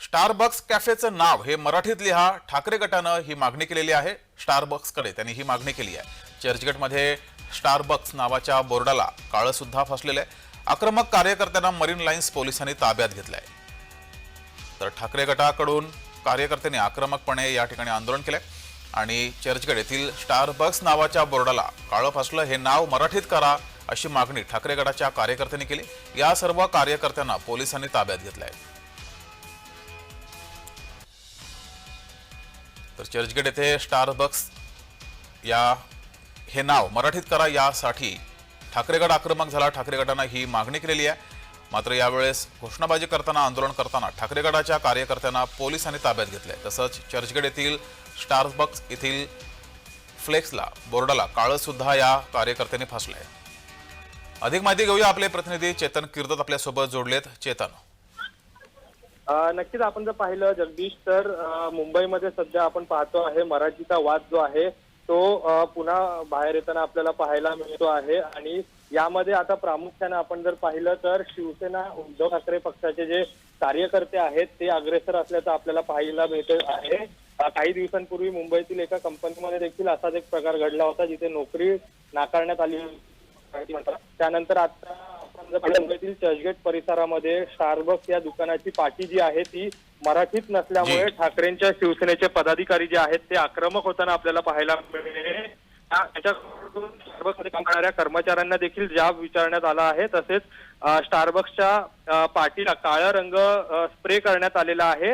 Starbucks कॅफेचं नाव हे मराठीत लिहा, ठाकरे गटानं ही मागणी केलेली आहे। स्टारबक्सकडे त्यांनी ही मागणी केली आहे। चर्चगेटमध्ये स्टारबक्स नावाच्या बोर्डाला काळं सुद्धा फसलेलं आहे। आक्रमक कार्यकर्त्यांना मरीन लाईन्स पोलिसांनी ताब्यात घेतलंय। तर ठाकरे गटाकडून कार्यकर्त्यांनी आक्रमकपणे या ठिकाणी आंदोलन केलंय आणि चर्चगेट येथील स्टारबक्स नावाच्या बोर्डाला काळं फसलं, हे नाव मराठीत करा अशी मागणी ठाकरे गटाच्या कार्यकर्त्यांनी केली। या सर्व कार्यकर्त्यांना पोलिसांनी ताब्यात घेतलंय। तर चर्चगेट येथे स्टारबक्स हे नाव मराठीत करा यासाठी ठाकरे गट आक्रमक झाला। ठाकरे गटानं ही मागणी केलेली आहे। मात्र यावेळेस घोषणाबाजी करताना, आंदोलन करताना ठाकरे गटाच्या कार्यकर्त्यांना पोलिसांनी ताब्यात घेतलंय। तसंच चर्चगेट येथील स्टारबक्स येथील फ्लेक्सला, बोर्डाला काळं सुद्धा या कार्यकर्त्यांनी फसलंय। अधिक माहिती घेऊया, आपले प्रतिनिधी चेतन किर्दत आपल्या सोबत जोडलेत। चेतन, नक्कीच आपण जर पाहिलं जगदीश, तर मुंबईमध्ये सध्या आपण पाहतो आहे मराठीचा वाद जो आहे तो पुन्हा बाहेर येताना आपल्याला पाहायला मिळतो आहे। आणि यामध्ये आता प्रामुख्याने आपण जर पाहिलं तर शिवसेना उद्धव ठाकरे पक्षाचे जे कार्यकर्ते आहेत ते अग्रेसर असल्याचं आपल्याला पाहायला मिळत आहे। काही दिवसांपूर्वी मुंबईतील एका कंपनीमध्ये देखील असाच एक प्रकार घडला होता, जिथे नोकरी नाकारण्यात आली। त्यानंतर आता आपण जर पाहिलं मुंबईतील चर्चगेट परिसरामध्ये स्टारबक्स या दुकानाची पाटी जी आहे ती मराठीत नसल्यामुळे ठाकरेंच्या शिवसेनेचे पदाधिकारी जे आहेत ते आक्रमक होताना आपल्याला पाहायला मिळाले। त्याच्याकडून स्टारबक्समध्ये काम करणाऱ्या कर्मचाऱ्यांना देखील जाब विचारण्यात आला आहे। तसेच स्टारबक्सच्या पाटीला काळा रंग स्प्रे करण्यात आलेला आहे।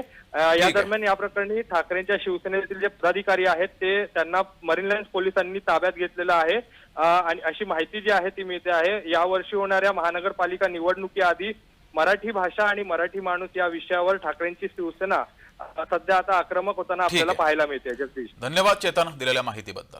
या दरम्यान या प्रकरणी ठाकरेंच्या शिवसेनेतील जे पदाधिकारी आहेत त्यांना मरीन लाईन्स पोलिसांनी ताब्यात घेतलेलं आहे। आणि अशी माहिती जी आहे ती मिळते आहे। यावर्षी होणाऱ्या महानगरपालिका निवडणुकीआधी मराठी भाषा आणि मराठी माणूस या विषयावर ठाकरेंची शिवसेना सध्या आता आक्रमक होताना आपल्याला पाहायला मिळते। जगदीश, धन्यवाद चेतन दिलेल्या माहितीबद्दल।